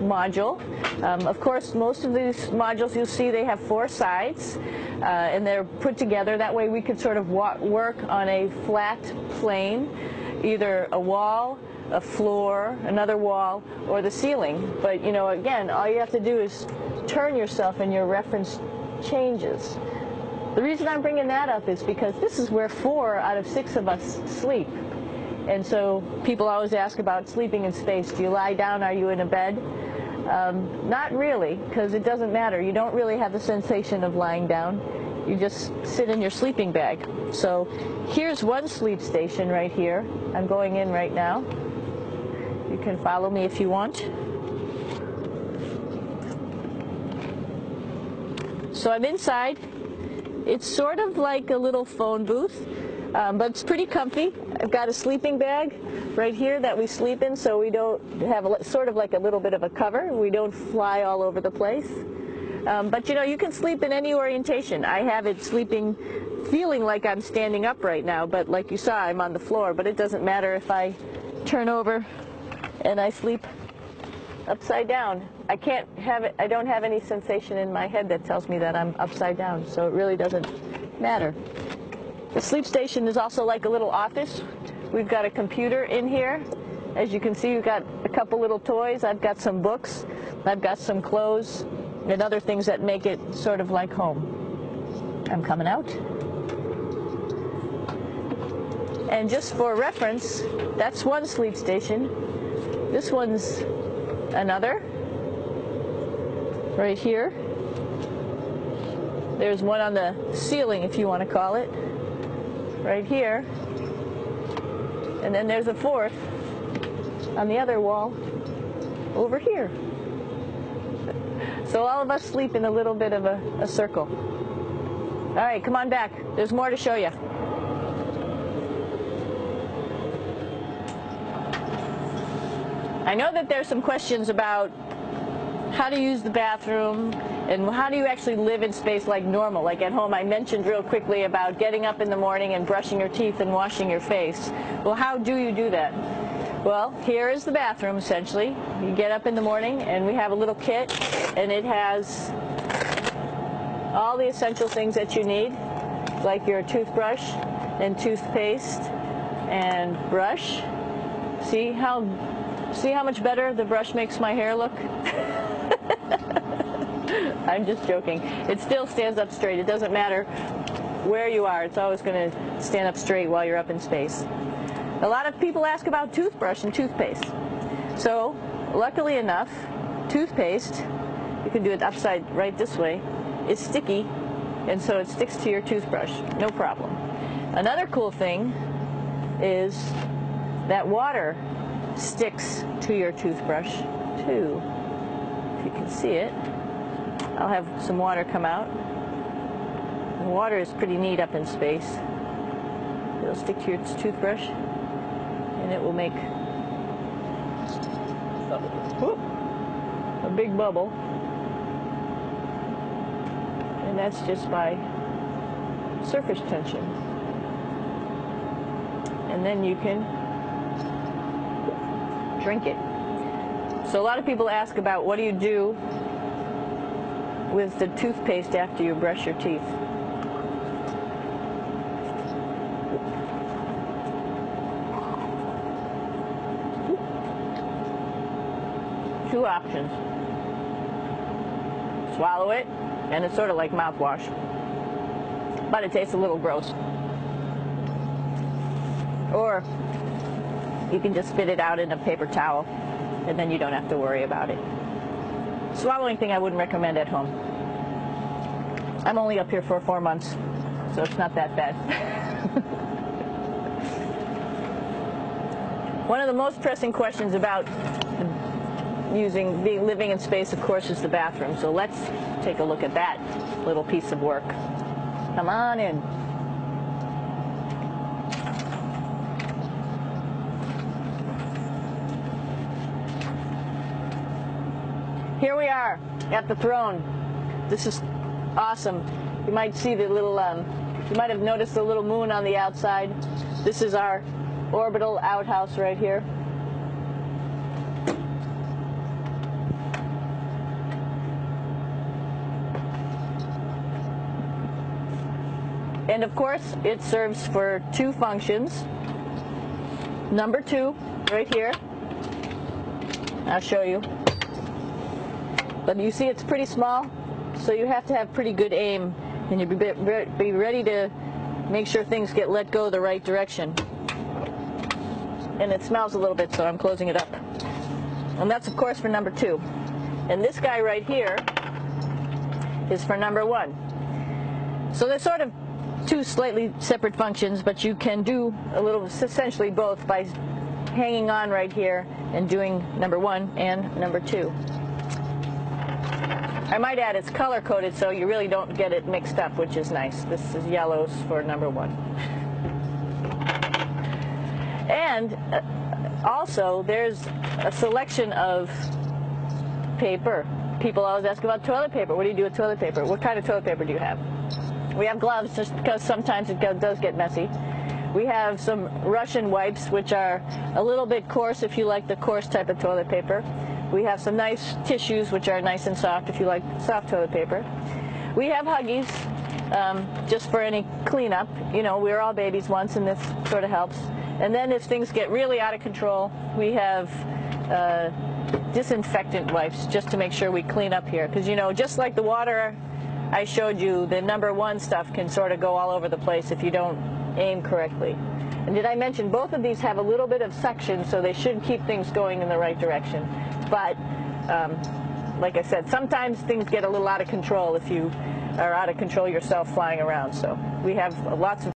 module. Of course, most of these modules you'll see they have 4 sides, and they're put together. That way we could sort of work on a flat plane, either a wall, a floor, another wall, or the ceiling. But, you know, again, all you have to do is turn yourself and your reference changes. The reason I'm bringing that up is because this is where 4 out of 6 of us sleep. And so people always ask about sleeping in space. Do you lie down? Are you in a bed? Not really, because it doesn't matter. You don't really have the sensation of lying down. You just sit in your sleeping bag. So here's one sleep station right here. I'm going in right now. You can follow me if you want. So I'm inside. It's sort of like a little phone booth, but it's pretty comfy. I've got a sleeping bag right here that we sleep in, so we don't have sort of like a little bit of a cover. We don't fly all over the place. But you know, you can sleep in any orientation. I have it sleeping, feeling like I'm standing up right now, but like you saw, I'm on the floor. But it doesn't matter if I turn over and I sleep upside down. I don't have any sensation in my head that tells me that I'm upside down, so it really doesn't matter. The sleep station is also like a little office. We've got a computer in here. As you can see, we've got a couple little toys. I've got some books. I've got some clothes and other things that make it sort of like home. I'm coming out. And just for reference, that's one sleep station. This one's another. Right here. There's one on the ceiling, if you want to call it. Right here. And then there's a 4th on the other wall over here. So all of us sleep in a little bit of a circle. All right, come on back. There's more to show you. I know that there's some questions about how to use the bathroom and how do you actually live in space like normal, like at home. I mentioned real quickly about getting up in the morning and brushing your teeth and washing your face. Well, how do you do that? Well, here is the bathroom, essentially. You get up in the morning, and we have a little kit, and it has all the essential things that you need, like your toothbrush and toothpaste and brush. See how much better the brush makes my hair look? I'm just joking. It still stands up straight. It doesn't matter where you are. It's always going to stand up straight while you're up in space. A lot of people ask about toothbrush and toothpaste. So, luckily enough, toothpaste, you can do it upside right this way, is sticky, and so it sticks to your toothbrush. No problem. Another cool thing is that water sticks to your toothbrush, too. If you can see it. I'll have some water come out. The water is pretty neat up in space. It'll stick to your toothbrush, and it will make a big bubble. And that's just by surface tension. And then you can drink it. So a lot of people ask about what do you do with the toothpaste after you brush your teeth. Two options. Swallow it, and it's sort of like mouthwash, but it tastes a little gross. Or you can just spit it out in a paper towel, and then you don't have to worry about it. Swallowing thing I wouldn't recommend at home. I'm only up here for 4 months, so it's not that bad. One of the most pressing questions about living in space, of course, is the bathroom. So let's take a look at that little piece of work. Come on in. Here we are at the throne. This is awesome. You might see the little, you might have noticed the little moon on the outside. This is our orbital outhouse right here. And of course, it serves for two functions. Number 2, right here. I'll show you. But you see it's pretty small, so you have to have pretty good aim, and you be ready to make sure things get let go the right direction. And it smells a little bit, so I'm closing it up. And that's, of course, for number 2. And this guy right here is for number 1. So they're sort of two slightly separate functions, but you can do a little, essentially both, by hanging on right here and doing number 1 and number 2. I might add it's color-coded, so you really don't get it mixed up, which is nice. This is yellows for number 1. And also, there's a selection of paper. People always ask about toilet paper. What do you do with toilet paper? What kind of toilet paper do you have? We have gloves, just because sometimes it does get messy. We have some Russian wipes, which are a little bit coarse if you like the coarse type of toilet paper. We have some nice tissues, which are nice and soft if you like soft toilet paper. We have Huggies, just for any cleanup. You know, we were all babies once, and this sort of helps. And then if things get really out of control, we have disinfectant wipes, just to make sure we clean up here. Because, you know, just like the water I showed you, the number 1 stuff can sort of go all over the place if you don't aim correctly. And did I mention both of these have a little bit of suction, so they should keep things going in the right direction. But like I said, sometimes things get a little out of control if you are out of control yourself flying around. So we have lots of